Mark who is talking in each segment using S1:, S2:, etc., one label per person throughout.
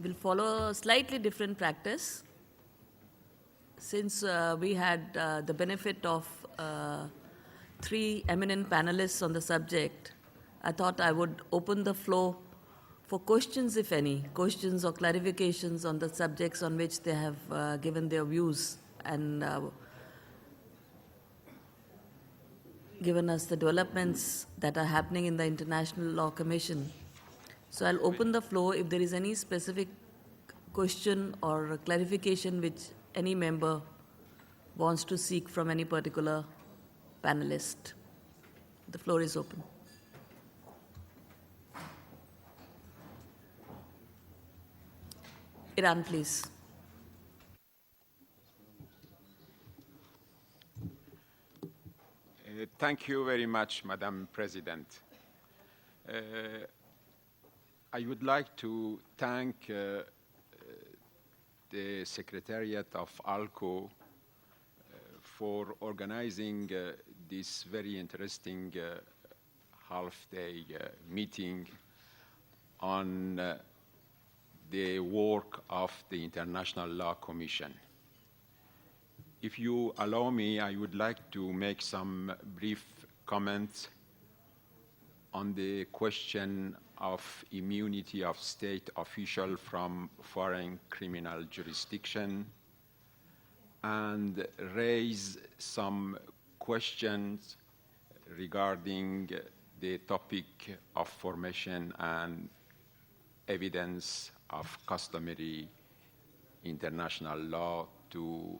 S1: We'll follow a slightly different practice. Since we had the benefit of three eminent panelists on the subject, I thought I would open the floor for questions, if any, questions or clarifications on the subjects on which they have given their views and given us the developments that are happening in the International Law Commission. So I'll open the floor if there is any specific question or clarification which any member wants to seek from any particular panelist. The floor is open. Iran, please.
S2: Thank you very much, Madam President. I would like to thank the Secretariat of ALCO for organizing this very interesting half-day meeting on the work of the International Law Commission. If you allow me, I would like to make some brief comments on the question of immunity of state official from foreign criminal jurisdiction and raise some questions regarding the topic of formation and evidence of customary international law to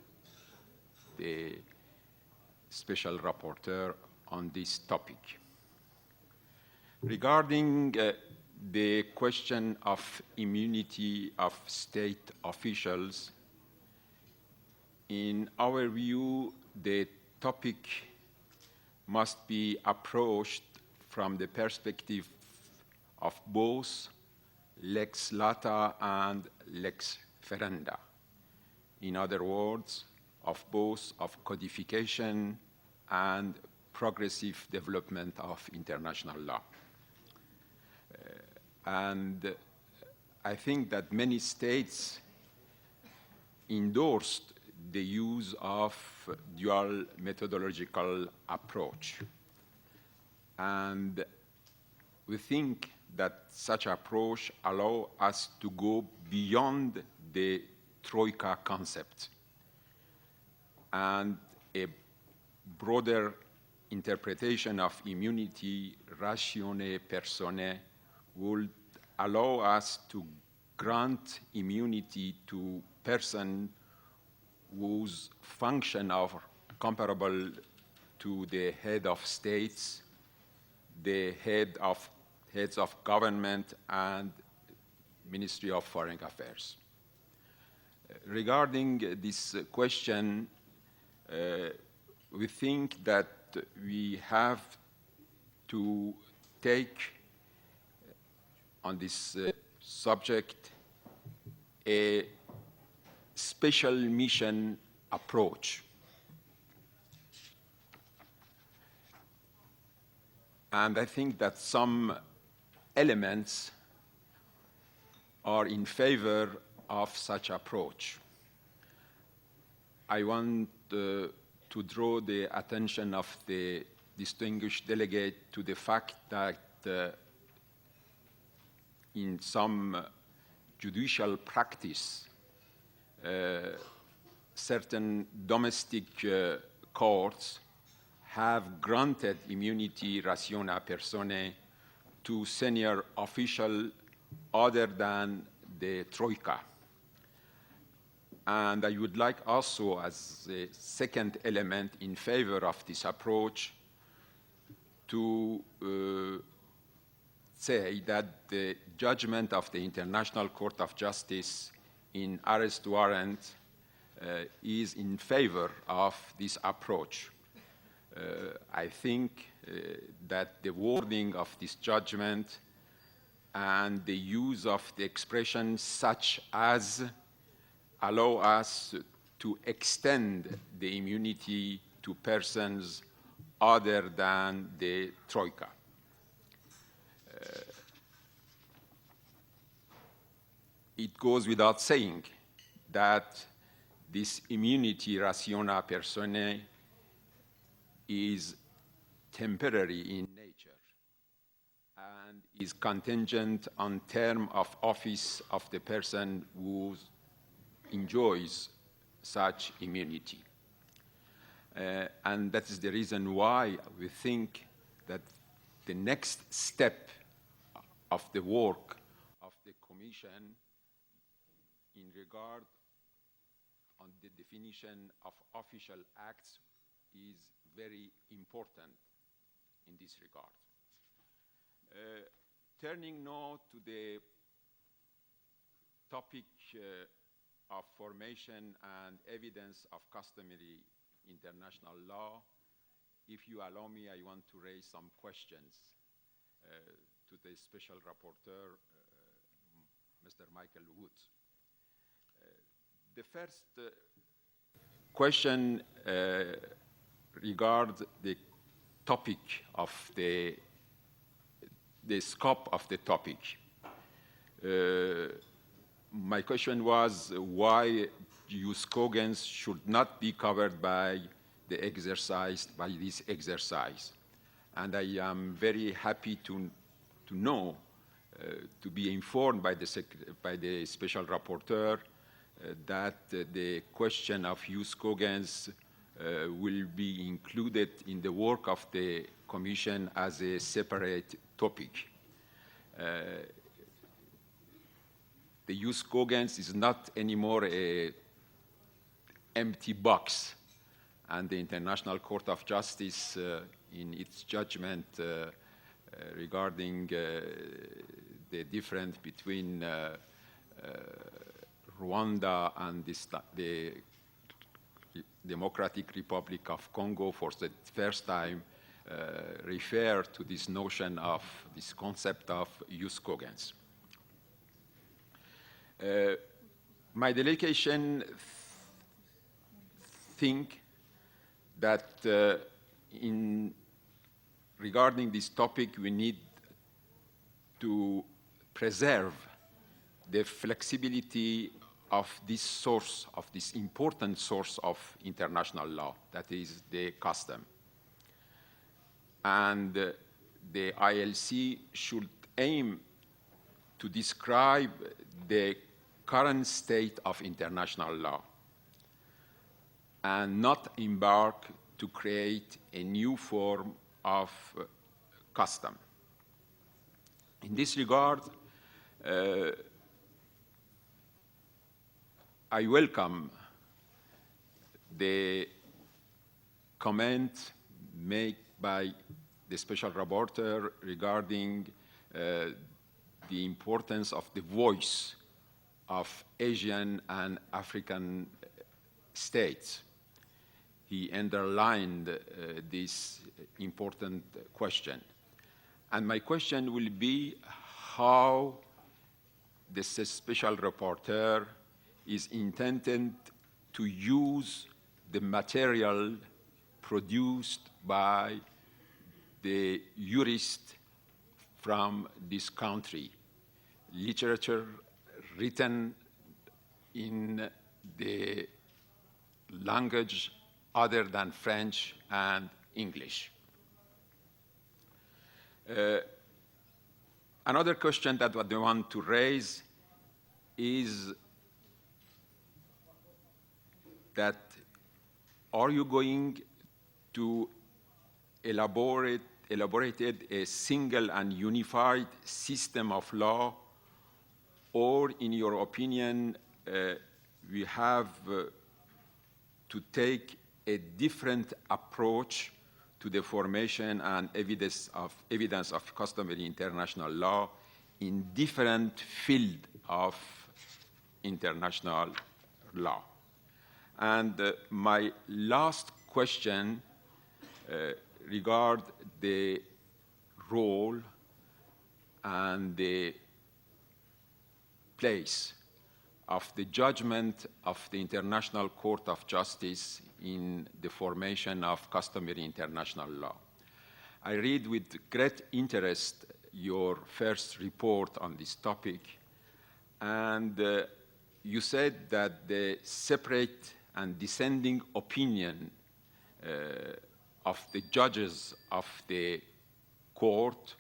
S2: the Special Rapporteur on this topic. Regarding the question of immunity of state officials, in our view, the topic must be approached from the perspective of both lex lata and lex ferenda. In other words, of both of codification and progressive development of international law. And I think that many states endorsed the use of dual methodological approach. And we think that such approach allows us to go beyond the Troika concept, and a broader interpretation of immunity ratione personae would allow us to grant immunity to persons whose function are comparable to the head of states, the heads of government, and Ministry of Foreign Affairs. Regarding this question, we think that we have to take on this subject a special mission approach. And I think that some elements are in favor of such approach. I want to draw the attention of the distinguished delegate to the fact that in some judicial practice, certain domestic courts have granted immunity ratione personae to senior officials other than the Troika. And I would like also, as a second element in favor of this approach, to say that the judgment of the International Court of Justice in arrest warrant is in favor of this approach. I think that the wording of this judgment and the use of the expression such as allow us to extend the immunity to persons other than the Troika. it goes without saying that this immunity rationa personae is temporary in nature and is contingent on term of office of the person who enjoys such immunity. And that is the reason why we think that the next step of the work of the Commission in regard on the definition of official acts is very important in this regard. Turning now to the topic of formation and evidence of customary international law, if you allow me, I want to raise some questions to the Special Rapporteur, Mr. Michael Wood. The first question regards the topic of the scope of the topic. My question was why use cogens should not be covered by the exercise, by this exercise. And I am very happy to know, to be informed by the Special Rapporteur that the question of use cogens will be included in the work of the Commission as a separate topic. The use cogens is not anymore an empty box, and the International Court of Justice in its judgment regarding the difference between Rwanda and the Democratic Republic of Congo for the first time refer to this notion of this concept of use cogens. My delegation think that regarding this topic, we need to preserve the flexibility of this source, of this important source of international law, that is the custom. And the ILC should aim to describe the current state of international law and not embark to create a new form of custom. In this regard, I welcome the comment made by the Special Rapporteur regarding the importance of the voice of Asian and African states. He underlined this important question. And my question will be how the Special Rapporteur is intended to use the material produced by the jurists from this country, literature written in the language other than French and English. Another question that I want to raise is that are you going to elaborate a single and unified system of law, or in your opinion, we have to take a different approach to the formation and evidence of customary international law in different fields of international law? And my last question regard the role and the place of the judgment of the International Court of Justice in the formation of customary international law. I read with great interest your first report on this topic, And you said that the separate and dissenting opinion of the judges of the court,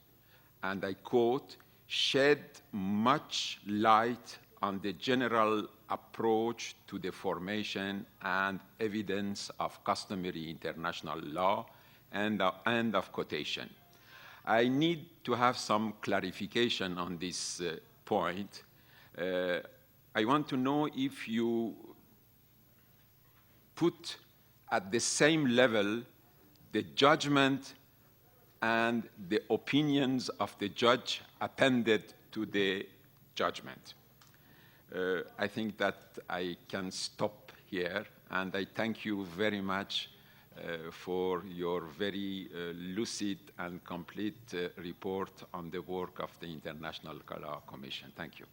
S2: and I quote, shed much light on the general approach to the formation and evidence of customary international law, and end of quotation. I need to have some clarification on this point. I want to know if you put at the same level the judgment and the opinions of the judge appended to the judgment. I think that I can stop here, and I thank you very much for your very lucid and complete report on the work of the International Law Commission. Thank you.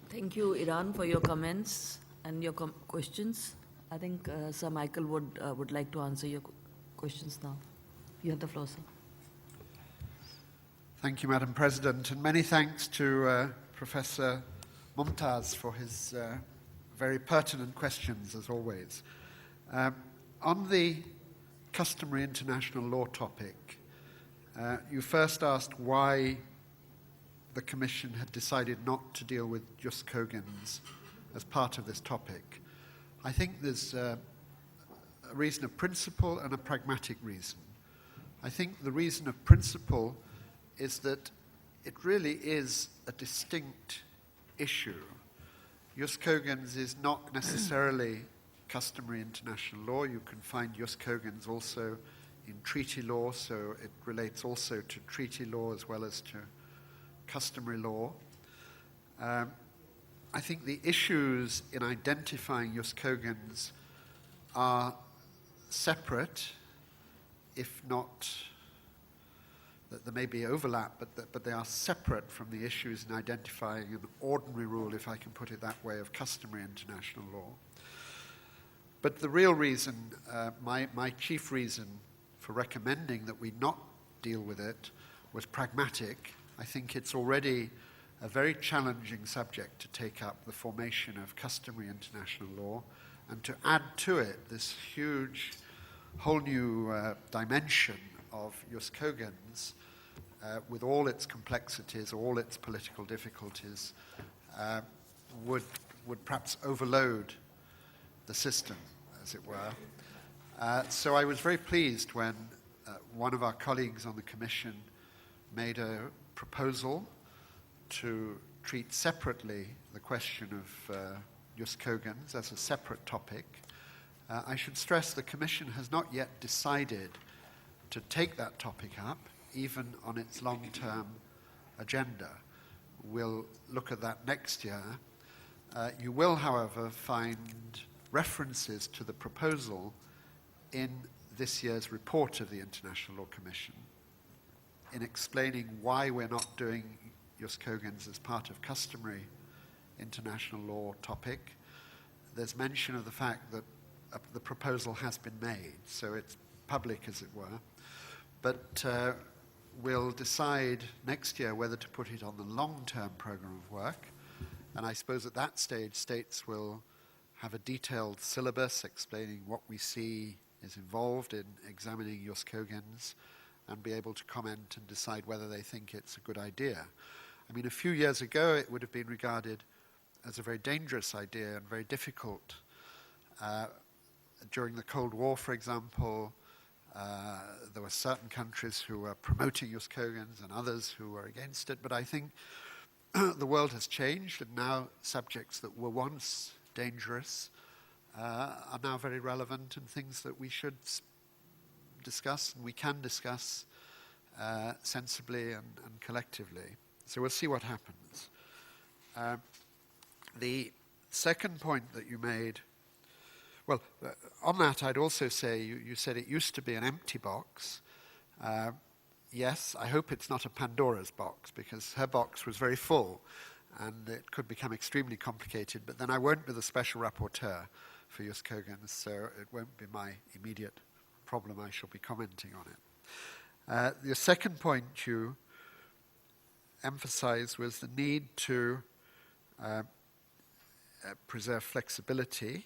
S1: Thank you, Iran, for your comments and your questions. I think Sir Michael would like to answer your questions now. You have the floor, sir.
S3: Thank you, Madam President, and many thanks to Professor Mumtaz for his very pertinent questions, as always. On the customary international law topic, you first asked why the Commission had decided not to deal with Jus Cogens as part of this topic. I think there's a reason of principle and a pragmatic reason. I think the reason of principle is that it really is a distinct issue. Jus Cogens is not necessarily customary international law. You can find Jus Cogens also in treaty law, so it relates also to treaty law as well as to customary law. I think the issues in identifying Jus Cogens are separate, if not, that there may be overlap, but they are separate from the issues in identifying an ordinary rule, if I can put it that way, of customary international law. But the real reason, my chief reason for recommending that we not deal with it was pragmatic. I think it's already a very challenging subject to take up, the formation of customary international law, and to add to it this huge, whole new dimension of Jus Cogens, with all its complexities, all its political difficulties, would perhaps overload the system, as it were. So I was very pleased when one of our colleagues on the Commission made a proposal to treat separately the question of Jus Cogens as a separate topic. I should stress the Commission has not yet decided to take that topic up, even on its long-term agenda. We'll look at that next year. You will, however, find references to the proposal in this year's report of the International Law Commission in explaining why we're not doing Jus Cogens as part of customary international law topic. There's mention of the fact that the proposal has been made, so it's public, as it were. But we'll decide next year whether to put it on the long-term program of work. And I suppose at that stage, states will have a detailed syllabus explaining what we see is involved in examining Jus Cogens and be able to comment and decide whether they think it's a good idea. I mean, a few years ago, it would have been regarded as a very dangerous idea and very difficult. During the Cold War, for example, there were certain countries who were promoting Jus Cogens and others who were against it. But I think the world has changed, and now subjects that were once dangerous are now very relevant and things that we should discuss and we can discuss sensibly and collectively. So we'll see what happens. The second point that you made, well, on that I'd also say, you said it used to be an empty box. Yes, I hope it's not a Pandora's box, because her box was very full and it could become extremely complicated, but then I won't be the special rapporteur for Jus Cogens, so it won't be my immediate problem. I shall be commenting on it. The second point you emphasized was the need to preserve flexibility